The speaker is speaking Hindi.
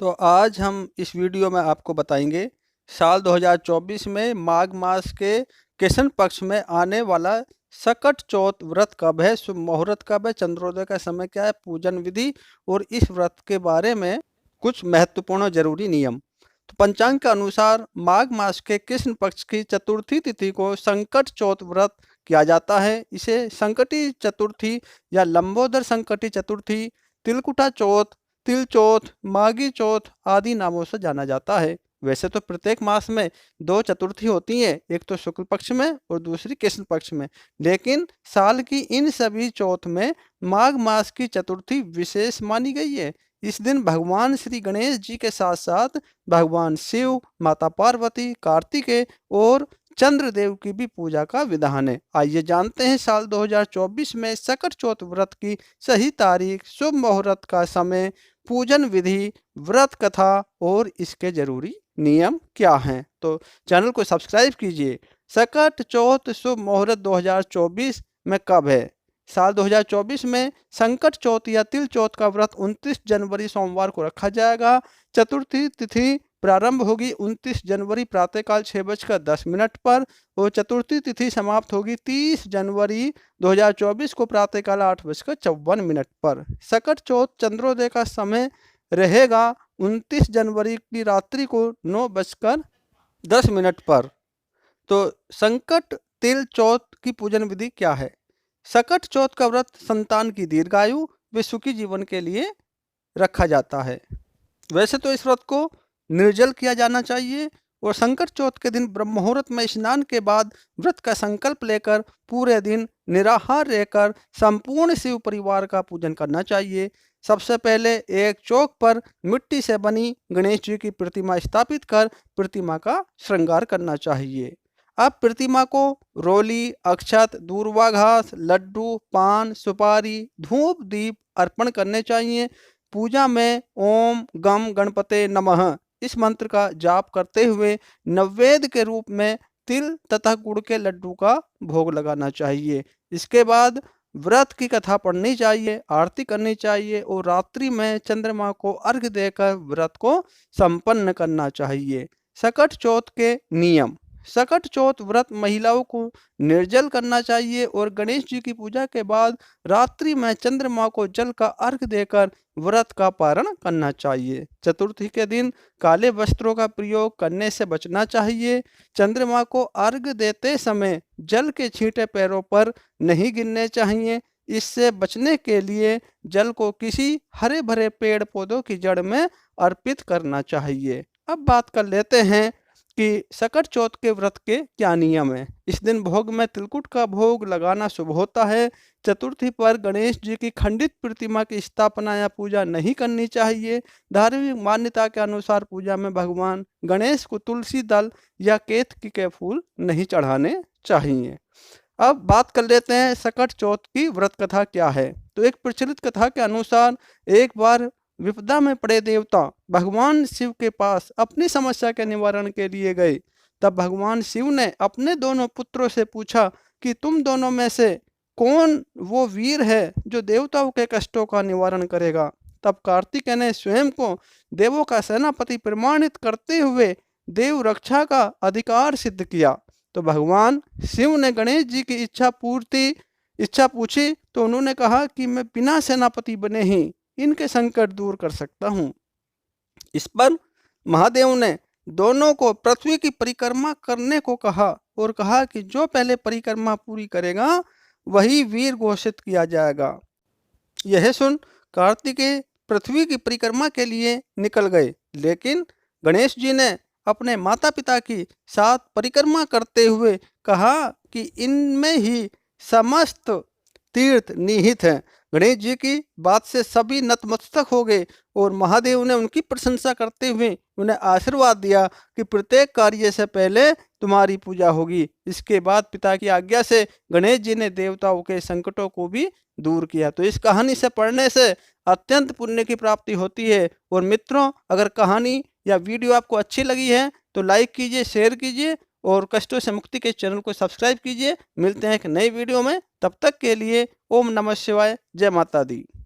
तो आज हम इस वीडियो में आपको बताएंगे साल 2024 में माघ मास के कृष्ण पक्ष में आने वाला सकट चौथ व्रत कब है, शुभ मुहूर्त कब है, चंद्रोदय का समय क्या है, पूजन विधि और इस व्रत के बारे में कुछ महत्वपूर्ण और जरूरी नियम। तो पंचांग के अनुसार माघ मास के कृष्ण पक्ष की चतुर्थी तिथि को संकट चौथ व्रत किया जाता है। इसे संकटी चतुर्थी या लंबोदर संकटी चतुर्थी, तिलकुटा चौथ, तिल चौथ, माघी चौथ आदि नामों से जाना जाता है। वैसे तो प्रत्येक मास में दो चतुर्थी होती हैं, एक तो शुक्ल पक्ष में और दूसरी कृष्ण पक्ष में, लेकिन साल की इन सभी चौथ में माघ मास की चतुर्थी विशेष मानी गई है। इस दिन भगवान श्री गणेश जी के साथ साथ भगवान शिव, माता पार्वती, कार्तिकेय और चंद्रदेव की भी पूजा का विधान है। आइए जानते हैं साल 2024 में सकट चौथ व्रत की सही तारीख, शुभ मुहूर्त का समय, पूजन विधि, व्रत कथा और इसके जरूरी नियम क्या हैं। तो चैनल को सब्सक्राइब कीजिए। सकट चौथ शुभ मुहूर्त 2024 में कब है? साल 2024 में संकट चौथ या तिल चौथ का व्रत 29 जनवरी सोमवार को रखा जाएगा। चतुर्थी तिथि प्रारंभ होगी 29 जनवरी प्रातःकाल 6:10 पर और चतुर्थी तिथि समाप्त होगी 30 जनवरी 2024 को प्रातःकाल 8:54 पर। सकट चौथ चंद्रोदय का समय रहेगा 29 जनवरी की रात्रि को 9:10 पर। तो संकट तिल चौथ की पूजन विधि क्या है? सकट चौथ का व्रत संतान की दीर्घायु व सुखी जीवन के लिए रखा जाता है। वैसे तो इस व्रत को निर्जल किया जाना चाहिए और संकट चौथ के दिन ब्रह्म मुहूर्त में स्नान के बाद व्रत का संकल्प लेकर पूरे दिन निराहार रहकर संपूर्ण शिव परिवार का पूजन करना चाहिए। सबसे पहले एक चौक पर मिट्टी से बनी गणेश जी की प्रतिमा स्थापित कर प्रतिमा का श्रृंगार करना चाहिए। अब प्रतिमा को रोली, अक्षत, दूर्वा घास, लड्डू, पान, सुपारी, धूप, दीप अर्पण करने चाहिए। पूजा में ओम गम गणपते नमः इस मंत्र का जाप करते हुए नैवेद्य के रूप में तिल तथा गुड़ के लड्डू का भोग लगाना चाहिए। इसके बाद व्रत की कथा पढ़नी चाहिए, आरती करनी चाहिए और रात्रि में चंद्रमा को अर्घ्य देकर व्रत को संपन्न करना चाहिए। सकट चौथ के नियम। सकट चौथ व्रत महिलाओं को निर्जल करना चाहिए और गणेश जी की पूजा के बाद रात्रि में चंद्रमा को जल का अर्घ देकर व्रत का पारण करना चाहिए। चतुर्थी के दिन काले वस्त्रों का प्रयोग करने से बचना चाहिए। चंद्रमा को अर्घ देते समय जल के छींटे पैरों पर नहीं गिरने चाहिए। इससे बचने के लिए जल को किसी हरे भरे पेड़ पौधों की जड़ में अर्पित करना चाहिए। अब बात कर लेते हैं कि सकट चौथ के व्रत के क्या नियम है। इस दिन भोग में तिलकुट का भोग लगाना शुभ होता है। चतुर्थी पर गणेश जी की खंडित प्रतिमा की स्थापना या पूजा नहीं करनी चाहिए। धार्मिक मान्यता के अनुसार पूजा में भगवान गणेश को तुलसी दल या केतकी के फूल नहीं चढ़ाने चाहिए। अब बात कर लेते हैं सकट चौथ की व्रत कथा क्या है। तो एक प्रचलित कथा के अनुसार एक बार विपदा में पड़े देवता भगवान शिव के पास अपनी समस्या के निवारण के लिए गए। तब भगवान शिव ने अपने दोनों पुत्रों से पूछा कि तुम दोनों में से कौन वो वीर है जो देवताओं के कष्टों का निवारण करेगा। तब कार्तिकेय ने स्वयं को देवों का सेनापति प्रमाणित करते हुए देव रक्षा का अधिकार सिद्ध किया। तो भगवान शिव ने गणेश जी की इच्छा पूछी तो उन्होंने कहा कि मैं बिना सेनापति बने ही इनके संकट दूर कर सकता हूँ। इस पर महादेव ने दोनों को पृथ्वी की परिक्रमा करने को कहा और कहा कि जो पहले परिक्रमा पूरी करेगा वही वीर घोषित किया जाएगा। यह सुन कार्तिकेय पृथ्वी की परिक्रमा के लिए निकल गए, लेकिन गणेश जी ने अपने माता पिता की साथ परिक्रमा करते हुए कहा कि इनमें ही समस्त तीर्थ निहित हैं। गणेश जी की बात से सभी नतमस्तक हो गए और महादेव ने उनकी प्रशंसा करते हुए उन्हें आशीर्वाद दिया कि प्रत्येक कार्य से पहले तुम्हारी पूजा होगी। इसके बाद पिता की आज्ञा से गणेश जी ने देवताओं के संकटों को भी दूर किया। तो इस कहानी से पढ़ने से अत्यंत पुण्य की प्राप्ति होती है। और मित्रों, अगर कहानी या वीडियो आपको अच्छी लगी है तो लाइक कीजिए, शेयर कीजिए और कष्टों से मुक्ति के चैनल को सब्सक्राइब कीजिए। मिलते हैं एक नई वीडियो में, तब तक के लिए ओम नमः शिवाय, जय माता दी।